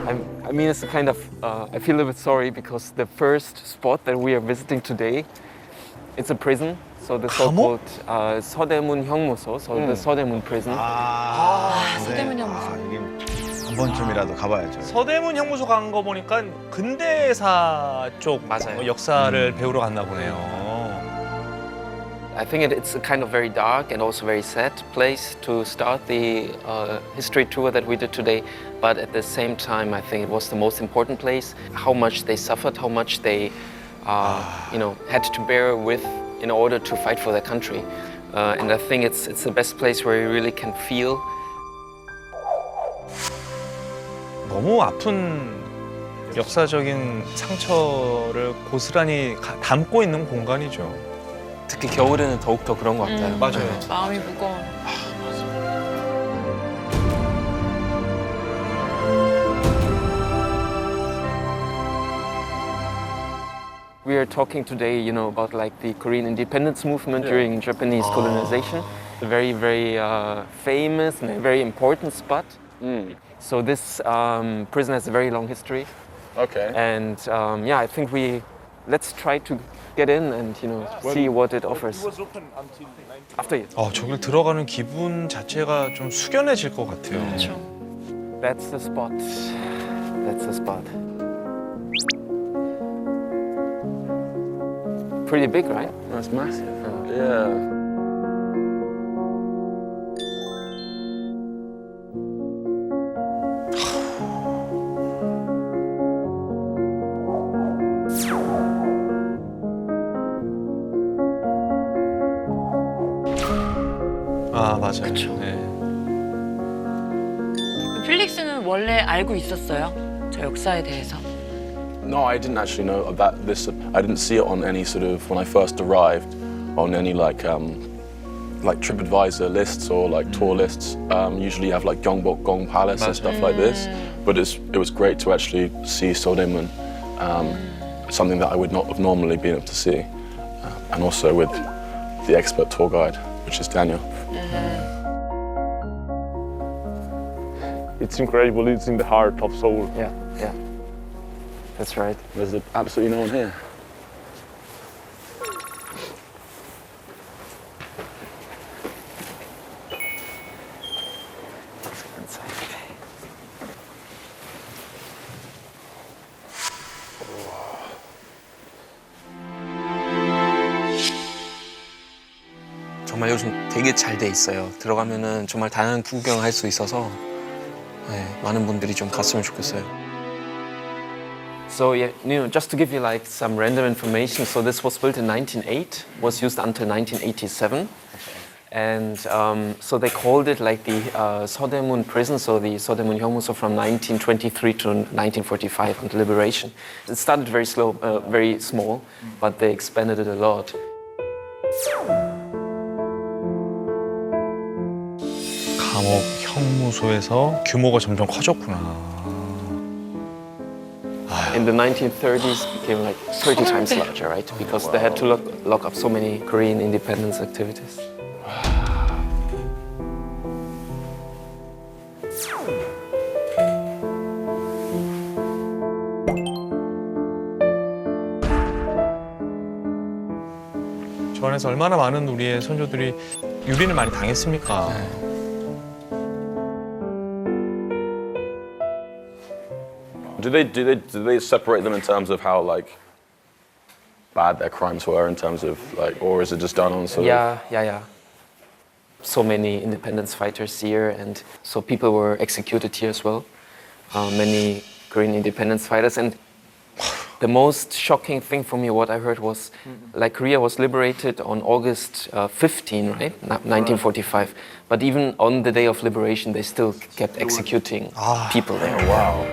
I mean, it's a kind of, I feel a bit sorry because the first spot that we are visiting today, it's a prison. So the so-called 서대문 형무소, so the 서대문 prison. 서대문 형무소. 이게 한 번쯤이라도 가봐야죠. 서대문 형무소 간 거 보니까 근대사 쪽 맞아요. 역사를 배우러 갔나 보네요. I think it's a kind of very dark and also very sad place to start the history tour that we did today. But at the same time, I think it was the most important place. How much they suffered, how much they, had to bear with in order to fight for their country. And I think it's the best place where you really can feel. 너무 아픈 역사적인 상처를 고스란히 담고 있는 공간이죠. 특히 겨울에는 더욱더 그런 것 같아요. 맞아요. 마음이 무거워. We are talking today, about like the Korean independence movement during Japanese colonization. A very, very famous and a very important spot. So this prison has a very long history. Okay. And I think let's try to get in and see what it offers. After you. 저길 들어가는 기분 자체가 좀 숙연해질 것 같아요. 그렇죠. That's the spot. That's the spot. Pretty big, right? That's massive. Yeah. 맞아요. 그쵸. 네. 필릭스는 원래 알고 있었어요? 저 역사에 대해서? No, I didn't actually know about this. I didn't see it on any sort of, when I first arrived, on any like TripAdvisor lists or like tour lists. Usually you have like Gyeongbokgung Palace and stuff like this. But it was great to actually see Seodaemun, something that I would not have normally been able to see. And also with the expert tour guide, which is Daniel. It's incredible. It's in the heart of Seoul. Yeah. That's right. There's absolutely no one here. 정말 요즘 되게 잘 돼 있어요. 들어가면은 정말 다양한 구경할 수 있어서 많은 분들이 좀 갔으면 좋겠어요. So just to give you like some random information, so this was built in 1908, was used until 1987, and so they called it like the Seodaemun prison, so the Seodaemun 형무소 from 1923 to 1945 until liberation. It started very slow, very small, but they expanded it a lot. 감옥 형무소에서 규모가 점점 커졌구나. In the 1930s, it became like 30 times larger, right? Because they had to lock up so many Korean independence activities. 저 안에서 얼마나 많은 우리의 선조들이 유린을 많이 당했습니까? Do they separate them in terms of how like bad their crimes were in terms of like, or is it just done on sort of? Yeah. So many independence fighters here, and so people were executed here as well. Many Korean independence fighters, and the most shocking thing for me, what I heard was, like Korea was liberated on August 15, right, 1945. But even on the day of liberation, they still kept executing people there. Wow.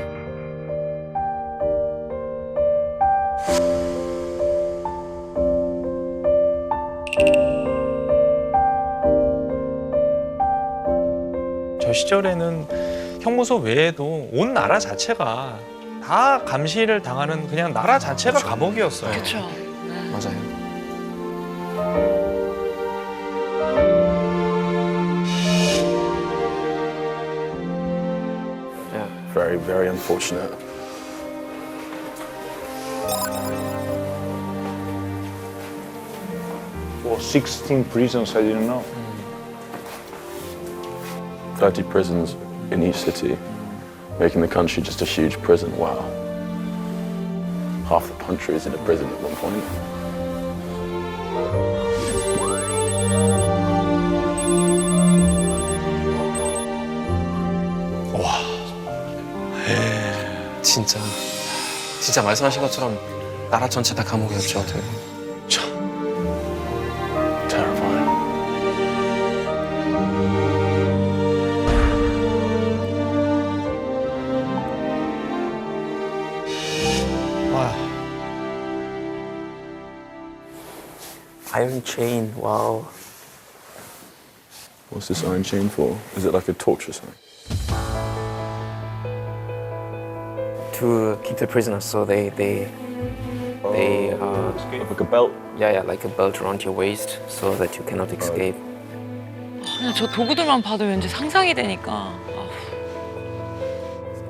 저 시절에는 형무소 외에도 온 나라 자체가 다 감시를 당하는 그냥 나라 자체가 감옥이었어요. 그렇죠. 맞아요. Very very, very unfortunate. For 16 prisons, I didn't know. 30 prisons in each city, making the country just a huge prison. Wow. Half the country is in a prison at one point. 진짜 말씀하신 것처럼 나라 전체 다 감옥이었죠. 어떻게. Terrifying. Iron chain. Wow. What's this iron chain for? Is it like a torture sign? To keep the prisoners, so they Like a belt. yeah, like a belt around your waist, so that you cannot escape. 그냥 저 도구들만 봐도 왠지 상상이 되니까.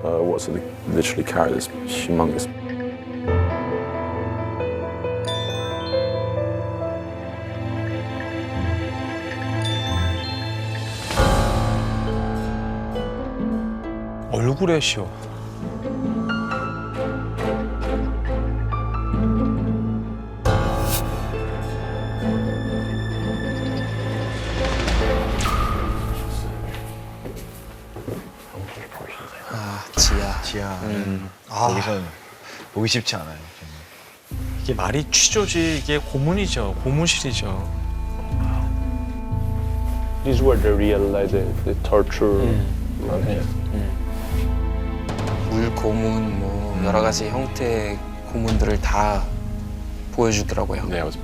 What's it? They literally carry this humongous. 얼굴에 씌워. 지하. 거기서 보기 쉽지 않아요. 이게 말이 취조지, 이게 고문이죠. 고문실이죠. These were the real, like the torture. around here. 물 고문, 뭐 여러 가지 형태의 고문들을 다 보여주더라고요. Yeah, it was.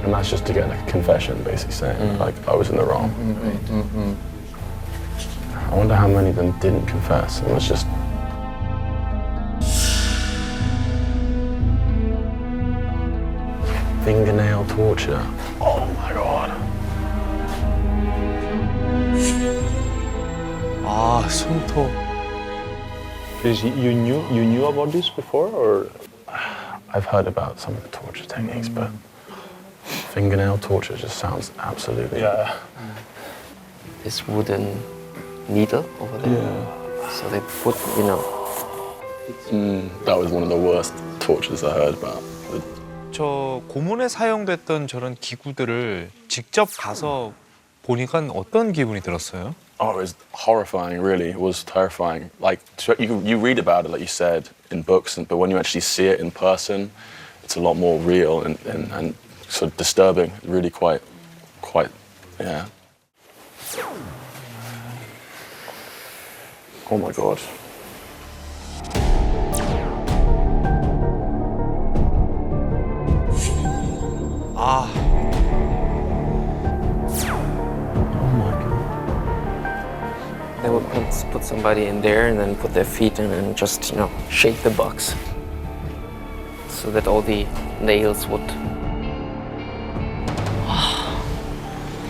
And that's just to get like a confession, basically saying like I was in the wrong. I wonder how many of them didn't confess and was just. Fingernail torture. Oh my god. 아, 손톱. You knew about this before, or? I've heard about some of the torture techniques, but fingernail torture just sounds absolutely. Yeah. This wooden needle over there. Yeah. So they put, you know. That was one of the worst tortures I heard about. 저 고문에 사용됐던 저런 기구들을 직접 가서 보니까 어떤 기분이 들었어요? Oh, it was horrifying, really. It was terrifying. Like, you read about it, like you said, in books, but when you actually see it in person, it's a lot more real and sort of disturbing. Really quite, yeah. Oh my God. 아, They would put somebody in there and then put their feet in and just, you know, shake the box. So that all the nails would.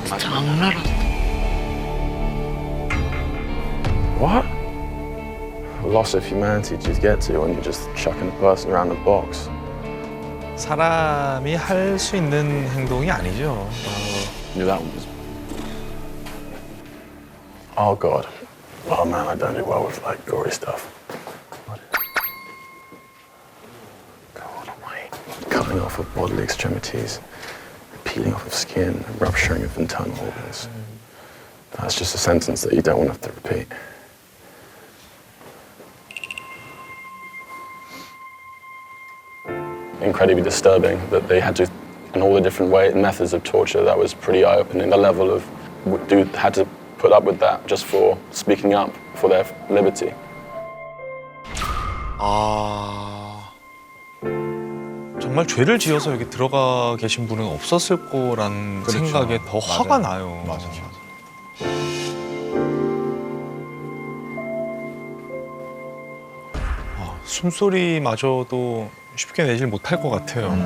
진짜 악랄하다. What? Loss of humanity do you get to when you're just chucking a person around a box? 사람이 할 수 있는 행동이 아니죠. Yeah, that was. Oh God. Oh man, I don't do well with like gory stuff. God almighty. Cutting off of bodily extremities, peeling off of skin, rupturing of internal organs. That's just a sentence that you don't want to have to repeat. Incredibly disturbing that they had to, in all the different methods of torture, that was pretty eye-opening. The level of dude had to put up with that just for speaking up for their liberty. 아, 정말 죄를 지어서 여기 들어가 계신 분은 없었을 거란 그렇죠. 생각에 더 화가 나요. 맞아. 아, 숨소리마저도 쉽게 내질 못할 것 같아요.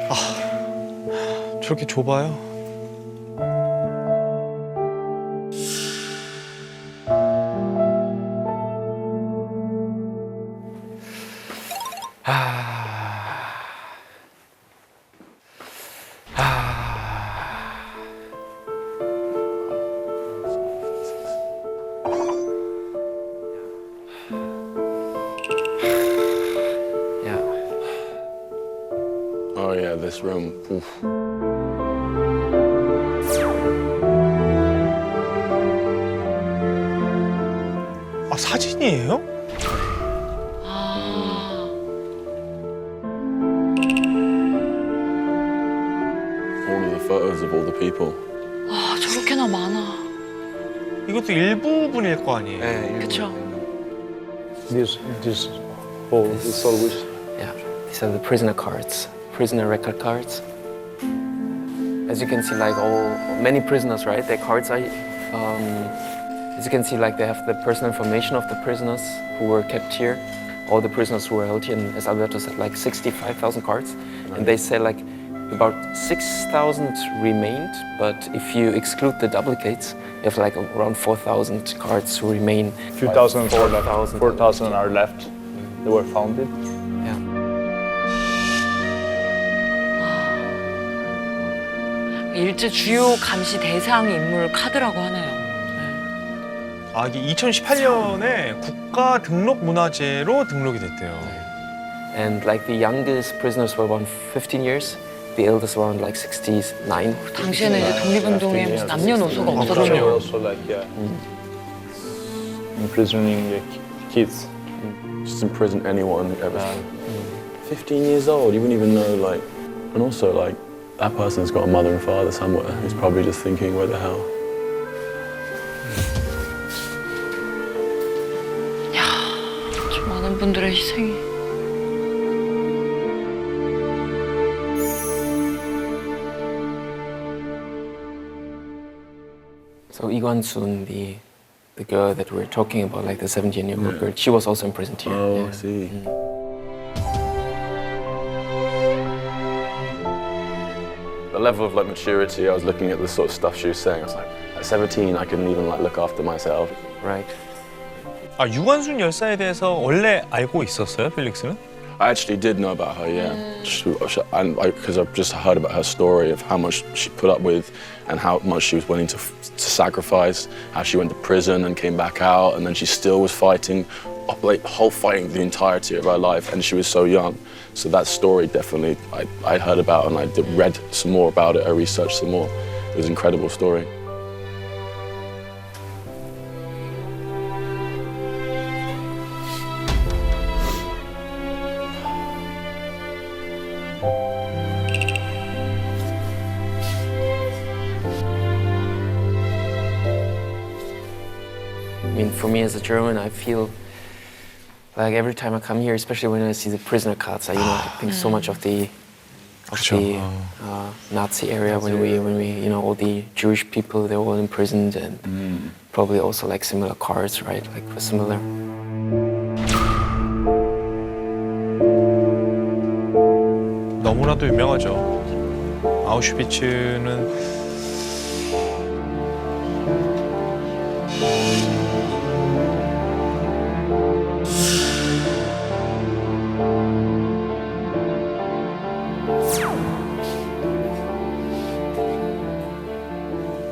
아, 저렇게 좁아요? this room. Oof. 아, 사진이에요? 아, All of the photos of all the people. 아 저렇게나 많아. 이것도 일부분일 거 아니에요? 네, 그쵸? This whole is always Yeah, these are the prisoner cards, prisoner record cards. As you can see, like many prisoners, right? Their cards are, as you can see, like they have the personal information of the prisoners who were kept here, all the prisoners who were held here, and as Alberto said, like 65,000 cards, and they say like about 6,000 remained, but if you exclude the duplicates, you have like around 4,000 cards who remain. few thousand are left. 4,000. 4,000 are left. They were founded. Yeah. 일제 주요 감시 대상 인물 카드라고 하네요. 아, 이게 2018년에 국가 등록 문화재로 등록이 됐대요. And like the youngest prisoners were around 15 years, the eldest were around like 69. 당시에는 이제 독립운동에 무슨 남녀노소가 They were 없었죠. also like imprisoning kids. Just imprison anyone ever. 15 years old, you wouldn't even know, like, and also, like, that person's got a mother and father somewhere who's probably just thinking, where the hell? 좀 많은 분들의 희생이. So Lee Kwan-soon, the girl that we're talking about, like the 17-year-old girl, she was also imprisoned here. Oh, Yeah. I see. The level of like maturity, I was looking at the sort of stuff she was saying. I was like, at 17, I couldn't even like look after myself. Right. 아, 유관순 열사에 대해서 원래 알고 있었어요, 필릭스는? I actually did know about her, yeah. Because I've just heard about her story of how much she put up with and how much she was willing to sacrifice, how she went to prison and came back out, and then she still was fighting, like fighting the entirety of her life, and she was so young. So that story definitely I heard about, and I read some more about it, I researched some more. It was an incredible story. I mean, for me as a German, I feel like every time I come here, especially when I see the prisoner cards, I think so much of the Nazi area when we all the Jewish people, they were all imprisoned, and probably also like similar cards, right? Like similar. 너무나도 유명하죠. 아우슈비츠는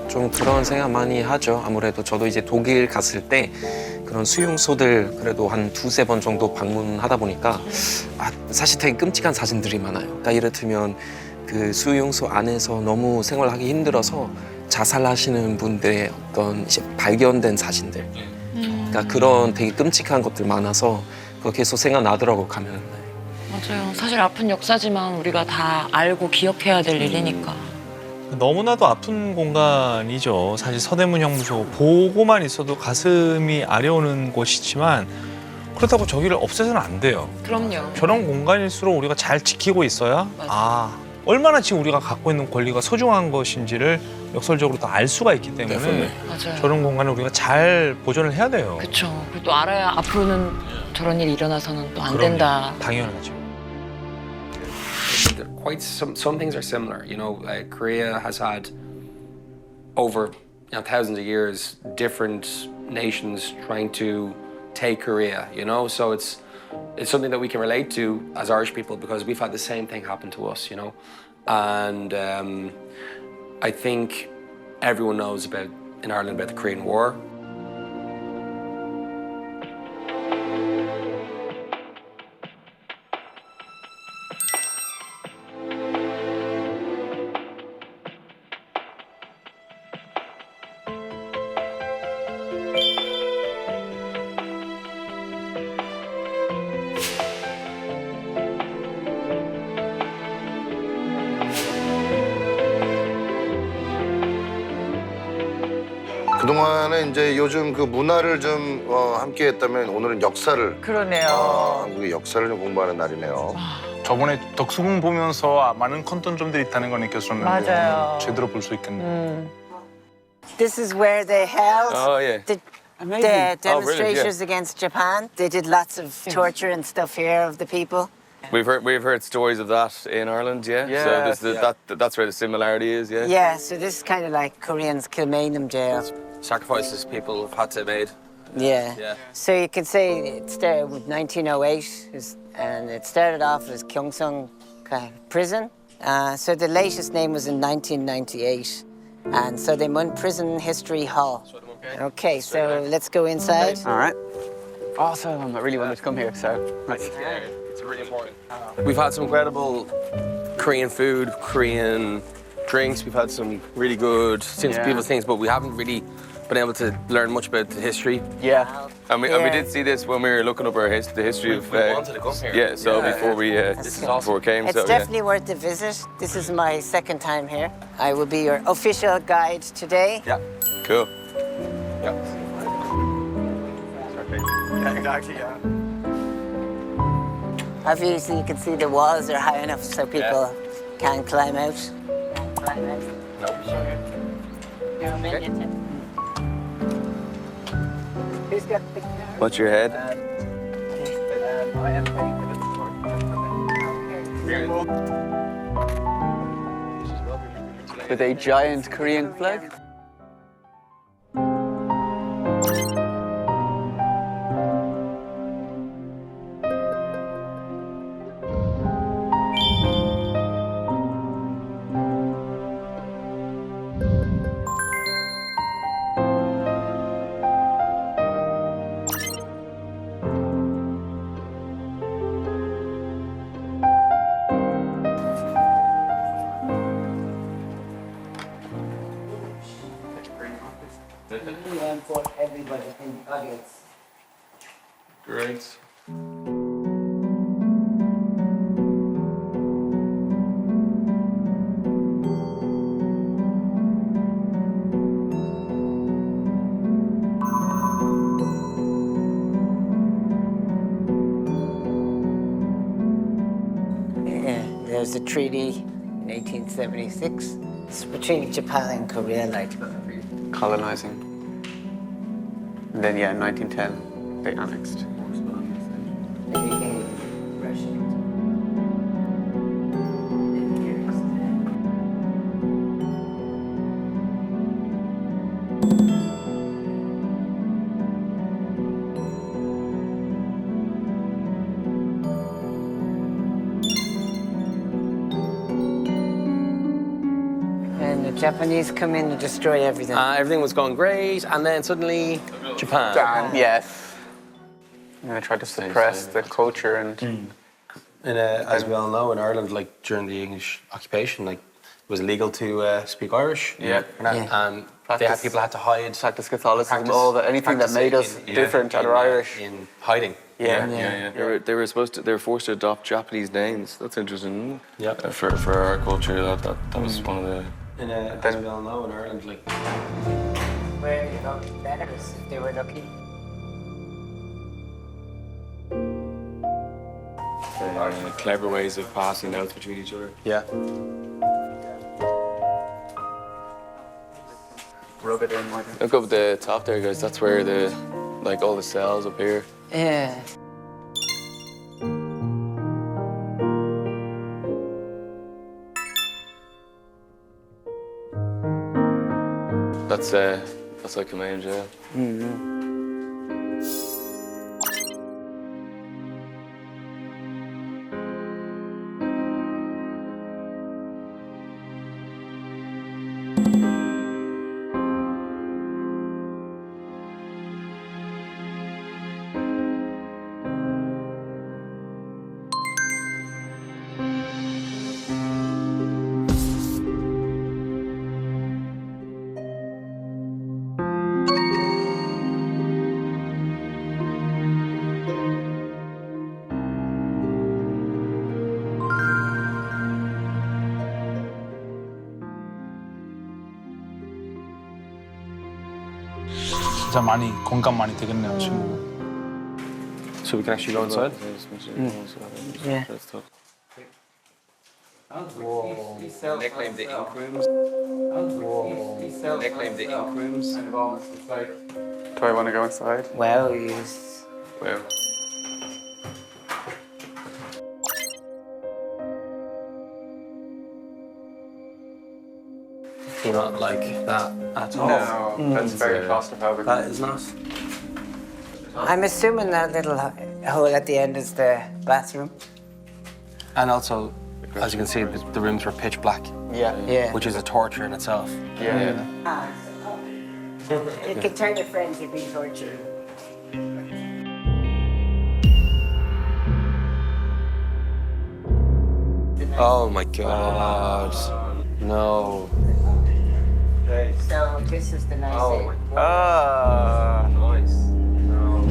좀 그런 생각 많이 하죠. 아무래도 저도 이제 독일 갔을 때 그런 수용소들 그래도 한 두세 번 정도 방문하다 보니까 사실 되게 끔찍한 사진들이 많아요. 그러니까 예를 들면 그 수용소 안에서 너무 생활하기 힘들어서 자살하시는 분들의 어떤 이제 발견된 사진들. 그러니까 그런 되게 끔찍한 것들 많아서 그거 계속 생각나더라고 가면. 맞아요. 사실 아픈 역사지만 우리가 다 알고 기억해야 될 일이니까. 너무나도 아픈 공간이죠. 사실 서대문 형무소 보고만 있어도 가슴이 아려오는 곳이지만 그렇다고 저기를 없애서는 안 돼요. 그럼요. 저런 공간일수록 우리가 잘 지키고 있어야 얼마나 지금 우리가 갖고 있는 권리가 소중한 것인지를 역설적으로 더 알 수가 있기 때문에 맞아요. 저런 공간을 우리가 잘 보존을 해야 돼요. 그렇죠. 그리고 또 알아야 앞으로는 저런 일이 일어나서는 또 안 된다. 당연하죠. Quite some things are similar. You know, Korea has had over thousands of years different nations trying to take Korea. You know, so it's something that we can relate to as Irish people because we've had the same thing happen to us. You know, and I think everyone knows in Ireland about the Korean War. 그동안에 이제 요즘 그 문화를 좀 함께 했다면 오늘은 역사를 그러네요. 한국의 역사를 좀 공부하는 날이네요. 저번에 덕수궁 보면서 많은 컨텐츠점들이 있다는 걸 느꼈었는데 맞아요. 제대로 볼 수 있겠네요. This is where they held yeah. the demonstrations against Japan. They did lots of torture and stuff here of the people. We've heard stories of that in Ireland, yeah. Yeah, So that's where the similarity is, yeah. Yeah, so this is kind of like Koreans' Kilmainham jail. Sacrifices people have had to made. Yeah. Yeah. So you can say it started with 1908, and it started off as Gyeongsang prison. So the latest name was in 1998, and so they won Prison History Hall. Okay, so let's go inside. All right. Awesome. I really wanted to come here, so. It's really important. We've had some incredible Korean food, Korean drinks. We've had some really good people things, but we haven't really been able to learn much about the history. Yeah. And we did see this when we were looking up the history of. We wanted to come here. Yeah. So before we before we came, It's so definitely worth a visit. This is my second time here. I will be your official guide today. yeah. Cool. Yeah. Obviously, you can see the walls are high enough so people can climb out. Who's got the What's your head? With a giant Korean flag. for everybody in the audience. Great. There's a treaty in 1876. It's between Japan and Korea, like. Colonizing. And then, yeah, in 1910, they annexed. They became Russian. And the Japanese come in and destroy everything. Everything was going great, and then suddenly Japan. Yes. And they tried to suppress the culture and... And as we all know, in Ireland, like during the English occupation, like it was illegal to speak Irish. Yeah. And people had to hide. Practice Catholicism, all that, anything that made us different that are Irish. In hiding. Yeah. They were forced to adopt Japanese names. That's interesting. Yeah. For our culture, that was one of the. And as we all know, in Ireland, like. Where you know, letters, if they were lucky. Clever ways of passing notes between each other. Yeah. Rub it in, Michael. Look up at the top there, guys. That's where all the cells up here. Yeah. That's like Kilmainham jail. 진짜 많이 공감 많이 되겠네요, 친구. So we can actually go inside? Yeah. They claim the ink rooms. They claim the ink rooms. Do I want to go inside? Well, yes. Well. Do not like that at all. No, that's very claustrophobic. That is not. I'm assuming that little hole at the end is the bathroom. And also, as you can see, the rooms were pitch black, Yeah. which is a torture in itself. Yeah. You can turn your friends, you'd be tortured. Oh my god. No. So this is the nice Oh my end. Nice. No.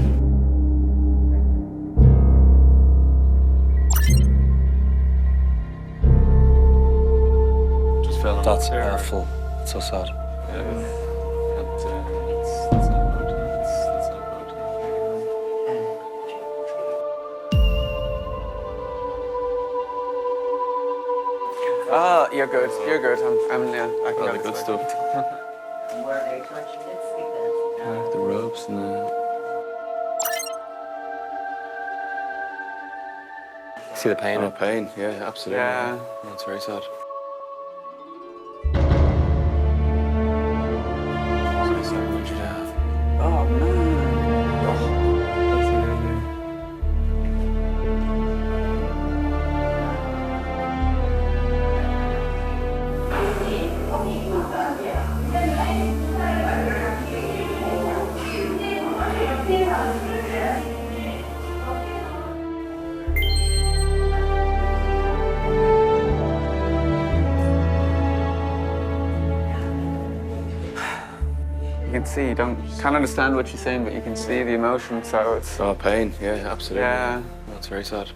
Just fell on That's the chair. awful. It's so sad. That's not good. That's not good. Ah, you're good. You're good. Yeah, I can All go the good inside. stuff. Were they tortured? Let's see that. The ropes and the... See the pain? Oh, pain. Yeah, absolutely. Yeah. That's very sad. Oh man. You can see, can't understand what she's saying, but you can see the emotion, so it's... Oh, pain. Yeah, absolutely. Yeah. That's very sad.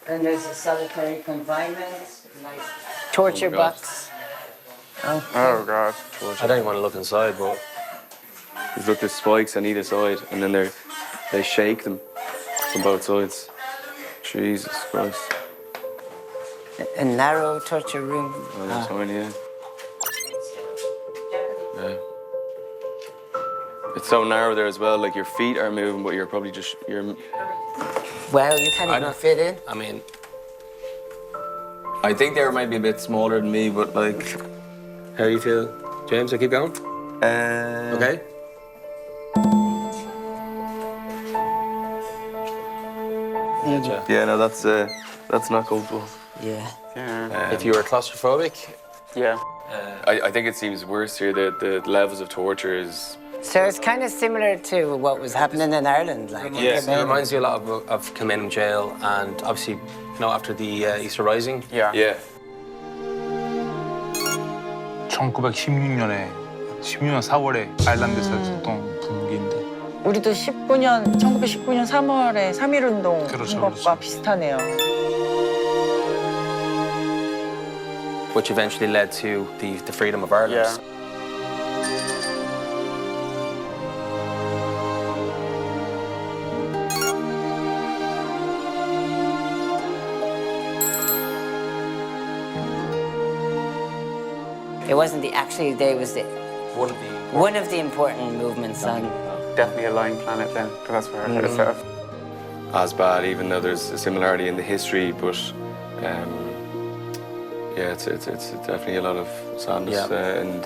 And there's a solitary confinement, like torture box. Oh god. I don't even want to look inside, but There's look, there's spikes on either side, and then they shake them from both sides. Jesus Christ. A narrow torture room. Oh, that's fine, yeah. Yeah. It's so narrow there as well, like your feet are moving, but you're probably just, Well, you can't even fit in. I mean, I think they might be a bit smaller than me, but like... how do you feel? James, I keep going? Okay. Yeah, no, that's not comfortable. Yeah. If you were claustrophobic, Yeah. I think it seems worse here, the levels of torture is... So it's kind of similar to what was happening in Ireland, like. yes, it reminds you a lot of Kilmainham Jail, and obviously, you know, after the Easter Rising. Yeah. 1916년에 4월에 아일랜드에서 있었던 분위기인데 우리도 1919년 3월에 3.1운동 그렇죠, 한 것과 그렇죠. 비슷하네요. which eventually led to the freedom of Ireland. Yeah. It wasn't the actually the day, it was the One of the one of the important movements on. Definitely a lying planet then, because that's where I heard it set. As bad, even though there's a similarity in the history, but yeah, it's definitely a lot of sadness Yeah. and.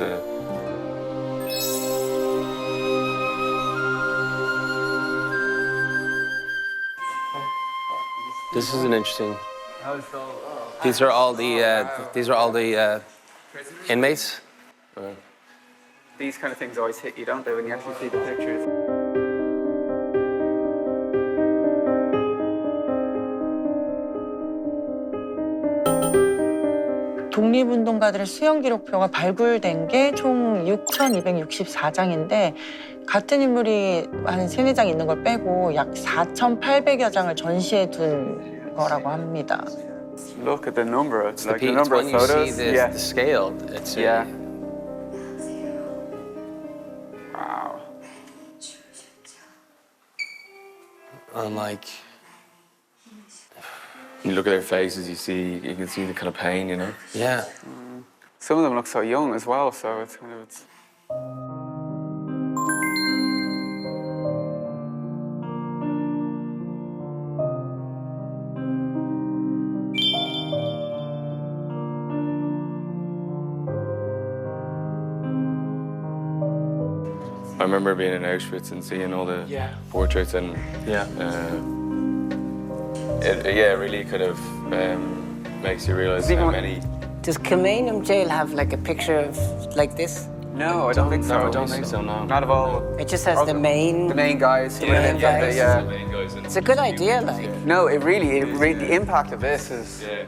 This is an interesting. These are all the inmates. These kind of things always hit you, don't they, when you actually see the pictures? 독립운동가들의 수영 기록표가 발굴된 게 총 6,264장인데 같은 인물이 한 3-4장 있는 걸 빼고 약 4,800여 장을 전시해 둔 거라고 합니다. Look at the number, It's the, it's when you see the scale. It's Wow. And like, you look at their faces, you can see the kind of pain, you know? Yeah. Some of them look so young as well, so it's kind of, it's... I remember being in Auschwitz and seeing all the portraits, and it really kind of makes you realize how many. Does Kilmainham Jail have like a picture of like this? No, I don't think so. I don't think so. No, not of all. It just has the main guys. main guys. Yeah. It's a good idea, like. No, the impact of this is. Yeah.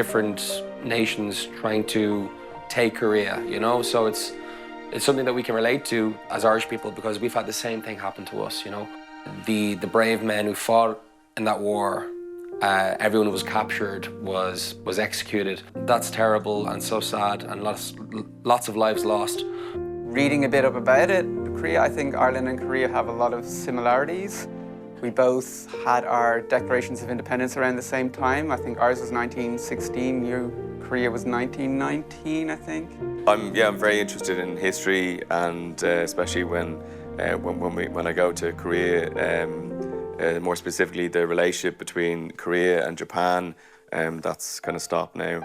Different nations trying to take Korea, you know? So it's something that we can relate to as Irish people because we've had the same thing happen to us, you know? The brave men who fought in that war, everyone who was captured was executed. That's terrible and so sad, and lots of lives lost. Reading a bit up about it, Korea, I think Ireland and Korea have a lot of similarities. We both had our declarations of independence around the same time. I think ours was 1916, Korea was 1919, I think. I'm very interested in history, and especially when I go to Korea, more specifically the relationship between Korea and Japan. That's kind of stopped now.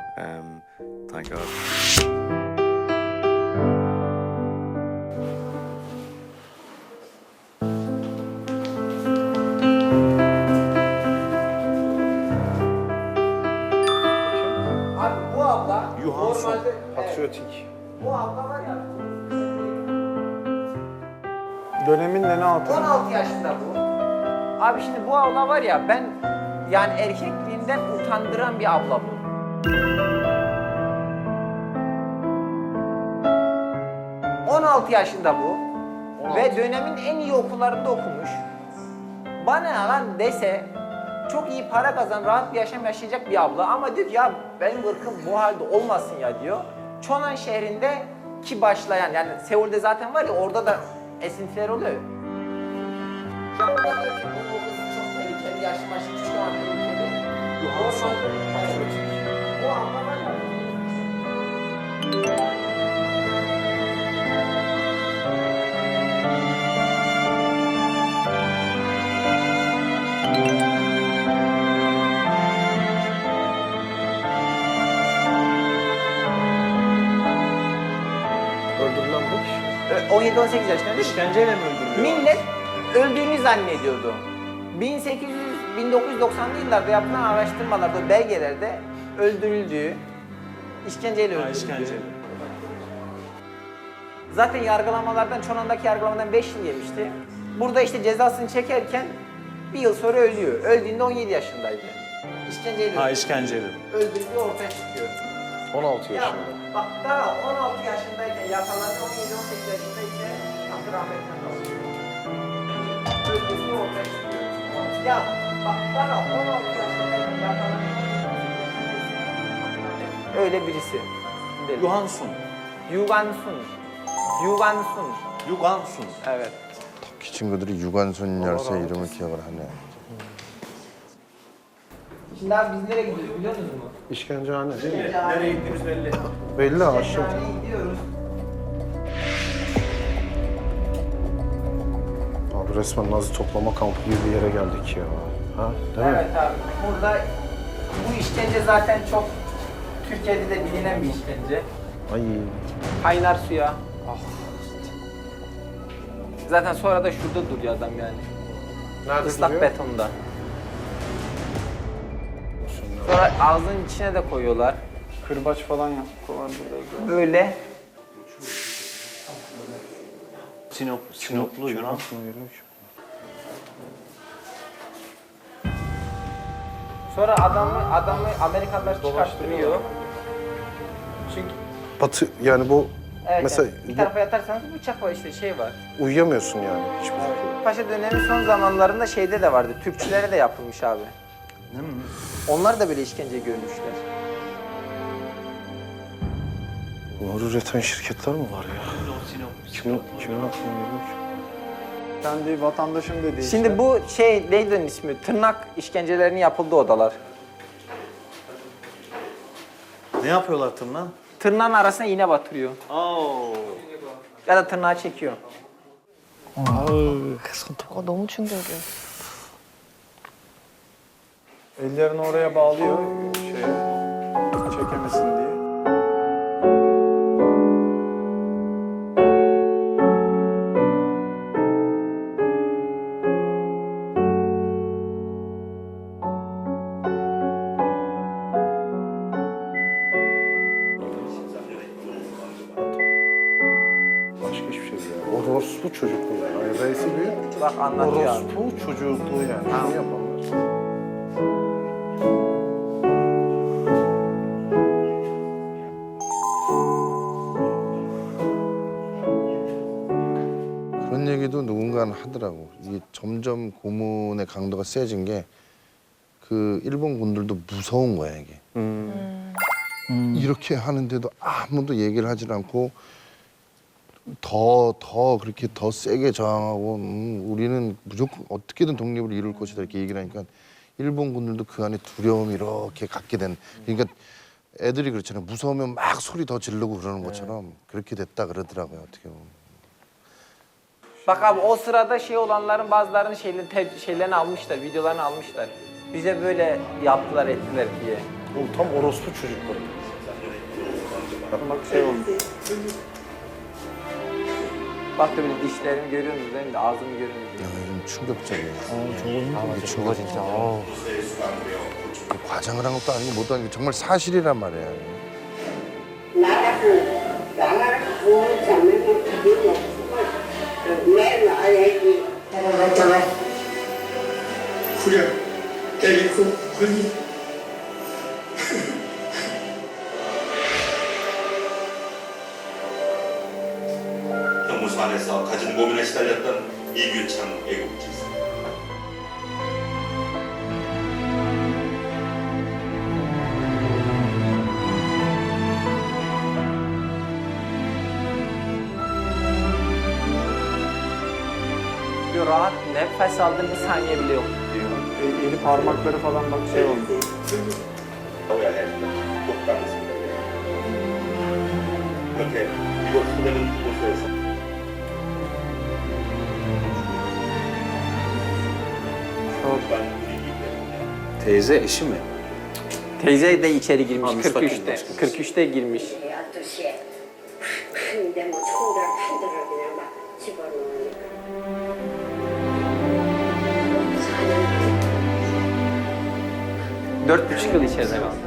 Thank God. Patriotik. Bu abla var ya. Dönemin ne 16 yaşında bu. Abi şimdi bu abla var ya, ben yani erkekliğinden utandıran bir abla bu. ...16 yaşında bu. Ve dönemin en iyi okullarında okumuş. Bana lan dese... ...çok iyi para kazan, rahat bir yaşam yaşayacak bir abla. Ama diyor ki ya benim ırkım bu halde olmasın ya diyor. Çonan şehrinde ki başlayan, yani Seul'de zaten var ya, orada da esintiler oluyor. Şu anda diyor ki bu kız çok tehlikeli, yaşı maşı küçük ama tehlikeli. Bu abla var ya. Öldürülen bu kişi. 17-18 yaşında değil mi? İşkenceyle mi öldürülüyor? Millet öldüğünü zannediyordu. 1990'lı yıllarda yapılan araştırmalarda, belgelerde öldürüldüğü, işkenceyle öldürüldüğü. Zaten yargılamalardan, Çonan'daki yargılamadan 5 yıl yemişti. Burada işte cezasını çekerken bir yıl sonra ölüyor. Öldüğünde 17 yaşındaydı. İşkenceyle öldürüldü. işkenceli. Öldürdüğü ortaya çıkıyor. 16 Ya yaşında. bak daha 16 yaşındayken yakalandı, 17-18 yaşındayken akıl rahmetten kalıyor. Öldürdüğü ortaya çıkıyor. Ya bak daha 16 yaşındayken yakalandı, 17-18 yaşındayken öyle birisi. Yuhansun. Yugansun. Yugansun. Yugansun. Evet. 이 친구들이 유관순 열쇠 이름을 기억을 하네. Şimdi abi biz nereye gidiyoruz biliyor musunuz? İşkencehane değil mi? Nereye gittiğimiz belli. Belli aşağı. Gidiyoruz. Abi resmen Nazi toplama kampı gibi bir yere geldik ya. Ha? Değil mi? Evet abi. Burada bu işkence zaten çok Türkiye'de de bilinen bir işkence. Ay. Kaynar suya. Zaten sonra da şurada duruyor adam yani. Nerede Islak duruyor? betonda. Sonra ağzının içine de koyuyorlar. Kırbaç falan yapıyorlar burada. Böyle. Sinoplu Yunan. Sonra adamı Amerikanlar çıkarttırıyor. Çünkü Batı yani bu evet, mesela yani bir tarafa yatarsanız bıçak var işte şey var. uyuyamıyorsun yani hiçbir fikrim. Paşa dönemi son zamanlarında şeyde de vardı. Türkçülere de yapılmış abi. Onlar da böyle işkence görmüşler. Bunları üreten şirketler mi var ya? Kimin aklına geliyor ki? Kendi vatandaşım dedi işte. Şimdi bu şey neydi onun ismi? Tırnak işkencelerinin yapıldığı odalar. Ne yapıyorlar tırnağa? Tırnağın arasına iğne batırıyor. Ya da tırnağı çekiyor. 너무 충격이야. Ellerini oraya bağlıyor şeye çekemesin diye. Başka hiçbir şey değil. Orospu çocukluğu yani. Reisi büyük. Bak anlatıyor abi. Orospu çocukluğu yani. Şunu yapamıyorsun. 그런 얘기도 누군가는 하더라고. 이게 점점 고문의 강도가 세진 게 그 일본 군들도 무서운 거야 이게. 이렇게 하는데도 아무도 얘기를 하질 않고 더 그렇게 더 세게 저항하고 우리는 무조건 어떻게든 독립을 이룰 것이다 이렇게 얘기를 하니까 일본 군들도 그 안에 두려움이 이렇게 갖게 된. 그러니까 애들이 그렇잖아요. 무서우면 막 소리 더 지르고 그러는 것처럼 그렇게 됐다 그러더라고요 어떻게 보면. Bak abi o sırada şey olanların bazılarının şeylerini almışlar, videolarını almışlar. Bize böyle yaptılar, ettiler diye. Oğlum tam orospu çocukları. Bak şey oldu. Bak da böyle dişlerimi görüyor musunuz? Benim de ağzımı görüyor musunuz? 야, 이건 충격적이야. 저거 저거 진짜. 과장을 한 것도 아니고 뭐도 아니고 정말 사실이란 말이야. 형무소 안에서 가진 고민에 시달렸던 이규창 애국지사. Diyor rahat nefes aldığım bir saniye bile yok diyor. Eli parmakları falan bak şey oldu. 나와야 할 똑같습니다. 그렇게 이곳 수되는 곳에서 Teyze eşi mi? Teyze de içeri girmiş, müstakil 43'te. başka. 43'te girmiş. Dört buçuk yıl içeride kaldı.